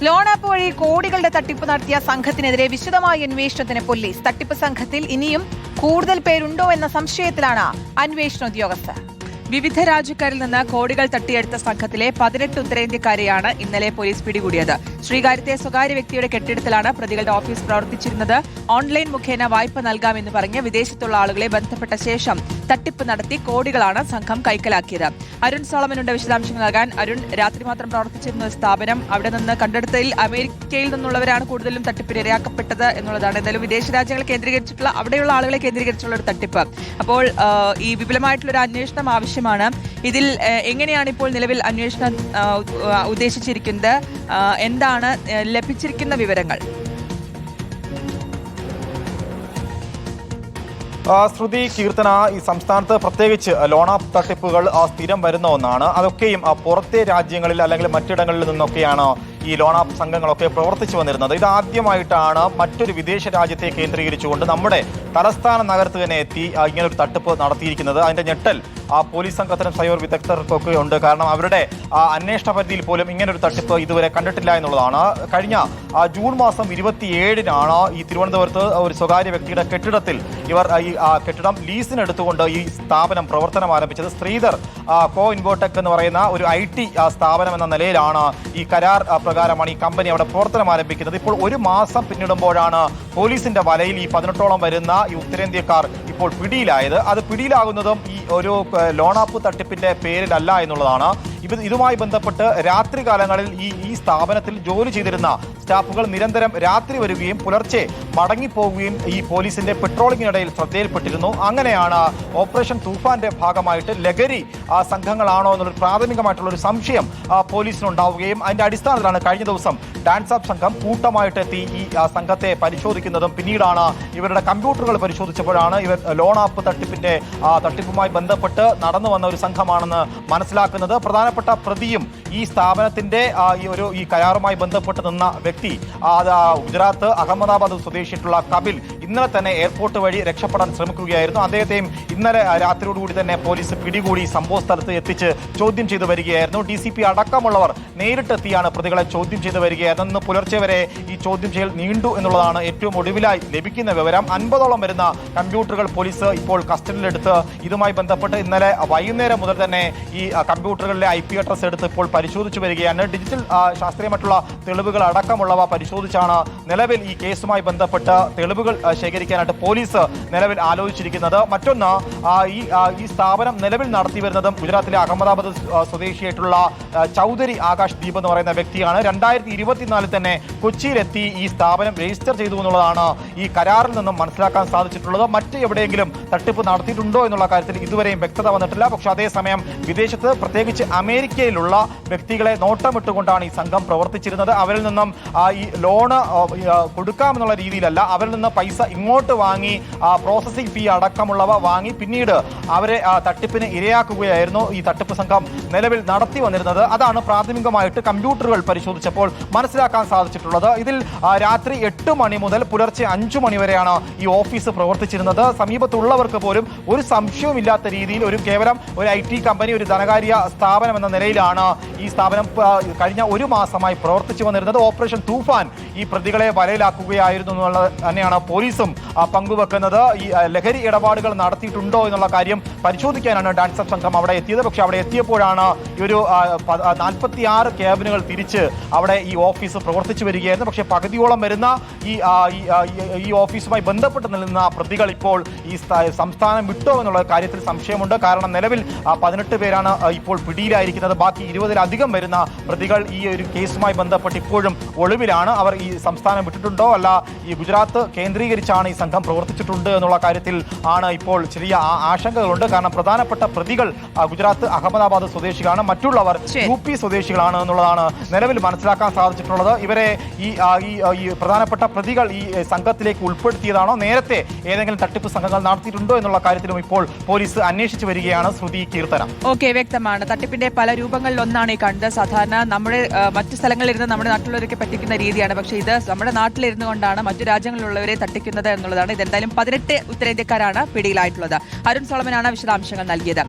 Loan app വഴി കോടികളുടെ തട്ടിപ്പ് നടത്തിയ സംഘത്തിനെതിരെ വിശദമായ അന്വേഷണത്തിന് പോലീസ്. തട്ടിപ്പ് സംഘത്തിൽ ഇനിയും കൂടുതൽ പേരുണ്ടോ എന്ന സംശയത്തിലാണ് അന്വേഷണ ഉദ്യോഗസ്ഥർ. വിവിധ രാജ്യക്കാരിൽ നിന്ന് കോടികൾ തട്ടിയെടുത്ത സംഘത്തിലെ 18 ഉത്തരേന്ത്യക്കാരെയാണ് ഇന്നലെ പോലീസ് പിടികൂടിയത്. ശ്രീകാര്യത്തെ സ്വകാര്യ വ്യക്തിയുടെ കെട്ടിടത്തിലാണ് പ്രതികളുടെ ഓഫീസ് പ്രവർത്തിച്ചിരുന്നത്. ഓൺലൈൻ മുഖേന വായ്പ നൽകാമെന്ന് പറഞ്ഞ് വിദേശത്തുള്ള ആളുകളെ ബന്ധപ്പെട്ട ശേഷം തട്ടിപ്പ് നടത്തി കോടികളാണ് സംഘം കൈക്കലാക്കിയത്. അരുൺ സോളമനുണ്ട് വിശദാംശങ്ങൾ നൽകാൻ. അരുൺ, രാത്രി മാത്രം പ്രവർത്തിച്ചിരുന്ന സ്ഥാപനം, അവിടെ നിന്ന് കണ്ടെടുത്തതിൽ അമേരിക്കയിൽ നിന്നുള്ളവരാണ് കൂടുതലും തട്ടിപ്പിന് ഇരയാക്കപ്പെട്ടത് എന്നുള്ളതാണ്. എന്തായാലും വിദേശ രാജ്യങ്ങൾ കേന്ദ്രീകരിച്ചിട്ടുള്ള അവിടെയുള്ള ആളുകളെ കേന്ദ്രീകരിച്ചുള്ള ഒരു തട്ടിപ്പ്. അപ്പോൾ ഈ വിപുലമായിട്ടുള്ളൊരു അന്വേഷണം ആവശ്യമാണ്. ഇതിൽ എങ്ങനെയാണ് ഇപ്പോൾ നിലവിൽ അന്വേഷണം ഉദ്ദേശിച്ചിരിക്കുന്നത്? എന്താണ് ലഭിച്ചിരിക്കുന്ന വിവരങ്ങൾ? ശ്രുതി, കീർത്തന, ഈ സംസ്ഥാനത്ത് പ്രത്യേകിച്ച് ലോൺ ആപ്പ് തട്ടിപ്പുകൾ സ്ഥിരം വരുന്ന ഒന്നാണ്. അതൊക്കെയും പുറത്തെ രാജ്യങ്ങളിൽ അല്ലെങ്കിൽ മറ്റിടങ്ങളിൽ നിന്നൊക്കെയാണ് ഈ ലോൺ ആപ്പ് സംഘങ്ങളൊക്കെ പ്രവർത്തിച്ചു വന്നിരുന്നത്. ഇതാദ്യമായിട്ടാണ് മറ്റൊരു വിദേശ രാജ്യത്തെ കേന്ദ്രീകരിച്ചുകൊണ്ട് നമ്മുടെ തലസ്ഥാന നഗരത്ത് തന്നെ എത്തി ഇങ്ങനൊരു തട്ടിപ്പ് നടത്തിയിരിക്കുന്നത്. അതിന്റെ ഞെട്ടൽ പോലീസ് സംഘത്തിനും സൈബർ വിദഗ്ധർക്കൊക്കെ ഉണ്ട്. കാരണം അവരുടെ അന്വേഷണ പരിധിയിൽ പോലും ഇങ്ങനൊരു തട്ടിപ്പ് ഇതുവരെ കണ്ടിട്ടില്ല എന്നുള്ളതാണ്. കഴിഞ്ഞ ജൂൺ മാസം 27-നാണ് ഈ തിരുവനന്തപുരത്ത് ഒരു സ്വകാര്യ വ്യക്തിയുടെ കെട്ടിടത്തിൽ ഇവർ ഈ കെട്ടിടം ലീസിനെടുത്തുകൊണ്ട് ഈ സ്ഥാപനം പ്രവർത്തനം ആരംഭിച്ചത്. ശ്രീധർ കോ ഇൻവോടെക് എന്ന് പറയുന്ന ഒരു IT സ്ഥാപനം എന്ന നിലയിലാണ് ഈ കരാർ പ്രകാരമാണ് ഈ കമ്പനി അവിടെ പ്രവർത്തനം ആരംഭിക്കുന്നത്. ഇപ്പോൾ ഒരു മാസം പിന്നിടുമ്പോഴാണ് പോലീസിന്റെ വലയിൽ ഈ 18ഓളം വരുന്ന ഈ ഉത്തരേന്ത്യക്കാർ ഇപ്പോൾ പിടിയിലായത്. അത് പിടിയിലാകുന്നതും ഈ ഒരു ലോൺ ആപ്പ് തട്ടിപ്പിന്റെ പേരിലല്ല എന്നുള്ളതാണ്. ഇതുമായി ബന്ധപ്പെട്ട് രാത്രി കാലങ്ങളിൽ ഈ സ്ഥാപനത്തിൽ ജോലി ചെയ്തിരുന്ന സ്റ്റാഫുകൾ നിരന്തരം രാത്രി വരികയും പുലർച്ചെ മടങ്ങിപ്പോവുകയും ഈ പോലീസിന്റെ പെട്രോളിങ്ങിനിടയിൽ ശ്രദ്ധയിൽപ്പെട്ടിരുന്നു. അങ്ങനെയാണ് ഓപ്പറേഷൻ തൂഫാന്റെ ഭാഗമായിട്ട് ലഹരി സംഘങ്ങളാണോ എന്നൊരു പ്രാഥമികമായിട്ടുള്ള ഒരു സംശയം പോലീസിനുണ്ടാവുകയും അതിന്റെ അടിസ്ഥാനത്തിലാണ് കഴിഞ്ഞ ദിവസം ഡാൻസ് ആപ്പ് സംഘം കൂട്ടമായിട്ടെത്തി ഈ സംഘത്തെ പരിശോധിക്കുന്നതും പിന്നീടാണ് ഇവരുടെ കമ്പ്യൂട്ടറുകൾ പരിശോധിച്ചപ്പോഴാണ് ഇവർ ലോൺ ആപ്പ് തട്ടിപ്പുമായി ബന്ധപ്പെട്ട് നടന്നു വന്ന ഒരു സംഘമാണെന്ന് മനസ്സിലാക്കുന്നത്. പ്രധാനപ്പെട്ട പ്രതിയും ഈ സ്ഥാപനത്തിന്റെ ഈ കരാറുമായി ബന്ധപ്പെട്ട് നിന്ന വ്യക്തി ഗുജറാത്ത് അഹമ്മദാബാദ് സ്വദേശിയായിട്ടുള്ള കപിൽ ഇന്നലെ തന്നെ എയർപോർട്ട് വഴി രക്ഷപ്പെടാൻ ശ്രമിക്കുകയായിരുന്നു. അദ്ദേഹത്തെയും ഇന്നലെ രാത്രിയോടുകൂടി തന്നെ പോലീസ് പിടികൂടി സംഭവ സ്ഥലത്ത് എത്തിച്ച് ചോദ്യം ചെയ്തു വരികയായിരുന്നു. DCP അടക്കമുള്ളവർ നേരിട്ടെത്തിയാണ് പ്രതികളെ ചോദ്യം ചെയ്തു വരികയായിരുന്നു. ഇന്ന് പുലർച്ചെ വരെ ഈ ചോദ്യം ചെയ്യൽ നീണ്ടു എന്നുള്ളതാണ് ഏറ്റവും ഒടുവിലായി ലഭിക്കുന്ന വിവരം. 50ഓളം വരുന്ന കമ്പ്യൂട്ടറുകൾ പോലീസ് ഇപ്പോൾ കസ്റ്റഡിയിലെടുത്ത് ഇതുമായി ബന്ധപ്പെട്ട് ഇന്നലെ വൈകുന്നേരം മുതൽ തന്നെ ഈ കമ്പ്യൂട്ടറുകളിലെ IP അഡ്രസ് എടുത്ത് ഇപ്പോൾ പരിശോധിച്ചു വരികയാണ്. ഡിജിറ്റൽ ശാസ്ത്രീയമായിട്ടുള്ള തെളിവുകൾ അടക്കമുള്ളവ പരിശോധിച്ചാണ് നിലവിൽ ഈ കേസുമായി ബന്ധപ്പെട്ട് തെളിവുകൾ ശേഖരിക്കാനായിട്ട് പോലീസ് നിലവിൽ ആലോചിച്ചിരിക്കുന്നത്. മറ്റൊന്ന്, ഈ സ്ഥാപനം നിലവിൽ നടത്തി വരുന്നതും ഗുജറാത്തിലെ അഹമ്മദാബാദ് സ്വദേശിയായിട്ടുള്ള ചൗധരി ആകാശ് ദീപ് എന്ന് പറയുന്ന വ്യക്തിയാണ്. 2024 തന്നെ കൊച്ചിയിലെത്തി ഈ സ്ഥാപനം രജിസ്റ്റർ ചെയ്തു എന്നുള്ളതാണ് ഈ കരാറിൽ നിന്നും മനസ്സിലാക്കാൻ സാധിച്ചിട്ടുള്ളത്. മറ്റ് എവിടെയെങ്കിലും തട്ടിപ്പ് നടത്തിയിട്ടുണ്ടോ എന്നുള്ള കാര്യത്തിൽ ഇതുവരെയും വ്യക്തത വന്നിട്ടില്ല. പക്ഷേ അതേസമയം വിദേശത്ത് പ്രത്യേകിച്ച് അമേരിക്കയിലുള്ള വ്യക്തികളെ നോട്ടമിട്ടുകൊണ്ടാണ് ഈ സംഘം പ്രവർത്തിച്ചിരുന്നത്. അവരിൽ നിന്നും ഈ ലോണ് കൊടുക്കാമെന്നുള്ള രീതിയിലല്ല, അവരിൽ നിന്ന് പൈസ ഇങ്ങോട്ട് വാങ്ങി പ്രോസസ്സിംഗ് ഫീ അടക്കമുള്ളവ വാങ്ങി പിന്നീട് അവരെ തട്ടിപ്പിന് ഇരയാക്കുകയായിരുന്നു ഈ തട്ടിപ്പ് സംഘം നിലവിൽ നടത്തി വന്നിരുന്നത്. അതാണ് പ്രാഥമികമായിട്ട് കമ്പ്യൂട്ടറുകൾ പരിശോധിച്ചപ്പോൾ മനസ്സിലാക്കാൻ സാധിച്ചിട്ടുള്ളത്. ഇതിൽ രാത്രി 8 മണി മുതൽ പുലർച്ചെ 5 മണി വരെയാണ് ഈ ഓഫീസ് പ്രവർത്തിച്ചിരുന്നത്. സമീപത്തുള്ളവർക്ക് പോലും ഒരു സംശയവുമില്ലാത്ത രീതിയിൽ കേവലം ഒരു IT കമ്പനി, ഒരു ധനകാര്യ സ്ഥാപനം എന്ന നിലയിലാണ് ഈ സ്ഥാപനം കഴിഞ്ഞ ഒരു മാസമായി പ്രവർത്തിച്ചു വന്നിരുന്നത്. ഓപ്പറേഷൻ തൂഫാൻ ഈ പ്രതികളെ വലയിലാക്കുകയായിരുന്നു എന്നുള്ളത് തന്നെയാണ് പോലീസും പങ്കുവെക്കുന്നത്. ഈ ലഹരി ഇടപാടുകൾ നടത്തിയിട്ടുണ്ടോ എന്നുള്ള കാര്യം പരിശോധിക്കാനാണ് ഡാൻസ് ആപ്പ് സംഘം അവിടെ എത്തിയത്. പക്ഷെ അവിടെ എത്തിയപ്പോഴാണ് ഈ ഒരു 46 ക്യാബിനുകൾ തിരിച്ച് അവിടെ ഈ ഓഫീസ് പ്രവർത്തിച്ചു വരികയായിരുന്നു. പക്ഷേ പകുതിയോളം വരുന്ന ഈ ഓഫീസുമായി ബന്ധപ്പെട്ട് നിൽക്കുന്ന പ്രതികൾ ഇപ്പോൾ ഈ സംസ്ഥാനം വിട്ടോ എന്നുള്ള കാര്യത്തിൽ സംശയമുണ്ട്. കാരണം നിലവിൽ 18 പേരാണ് ഇപ്പോൾ പിടിയിലായിരിക്കുന്നത്. ബാക്കി 20-ലധികം വരുന്ന പ്രതികൾ ഈ ഒരു കേസുമായി ബന്ധപ്പെട്ട് ഇപ്പോഴും ഒളിവിലാണ്. അവർ ഈ സംസ്ഥാനം വിട്ടിട്ടുണ്ടോ അല്ല ഈ ഗുജറാത്ത് കേന്ദ്രീകരിച്ചാണ് ഈ സംഘം പ്രവർത്തിച്ചിട്ടുണ്ട് എന്നുള്ള കാര്യത്തിൽ ആണ് ഇപ്പോൾ ചെറിയ ആശങ്കകളുണ്ട്. കാരണം പ്രധാനപ്പെട്ട പ്രതികൾ ഗുജറാത്ത് അഹമ്മദാബാദ് സ്വദേശികളാണ്, മറ്റുള്ളവർ UP സ്വദേശികളാണ് എന്നുള്ളതാണ് നിലവിൽ മനസ്സിലാക്കാൻ സാധിച്ചിട്ടുള്ളത്. ഇവരെ ഈ പ്രധാനപ്പെട്ട പ്രതികൾ ഈ സംഘത്തിലേക്ക് ഉൾപ്പെടുത്തിയതാണോ, നേരത്തെ ഏതെങ്കിലും തട്ടിപ്പ് സംഘങ്ങൾ നടത്തിയിട്ടുണ്ടോ എന്നുള്ള കാര്യത്തിലും ഇപ്പോൾ പോലീസ് അന്വേഷിച്ചു വരികയാണ്. ശ്രുതി, കീർത്തന. ഓക്കെ, വ്യക്തമാണ്. തട്ടിപ്പിന്റെ പല രൂപങ്ങളിൽ ഒന്നാണ് ഈ കണ്ടത്. സാധാരണ നമ്മുടെ മറ്റു സ്ഥലങ്ങളിലിരുന്ന് നമ്മുടെ നാട്ടിലുള്ളവരൊക്കെ പറ്റിക്കുന്ന രീതിയാണ്. പക്ഷേ ഇത് നമ്മുടെ നാട്ടിലിരുന്നു കൊണ്ടാണ് മറ്റു രാജ്യങ്ങളിലുള്ളവരെ തട്ടിക്കുന്നത് എന്നുള്ളതാണ്. ഇതെന്തായാലും 18 ഉത്തരേന്ത്യക്കാരാണ് പിടിയിലായിട്ടുള്ളത്. അരുൺ സോളമനാണ് വിശദാംശങ്ങൾ നൽകിയത്.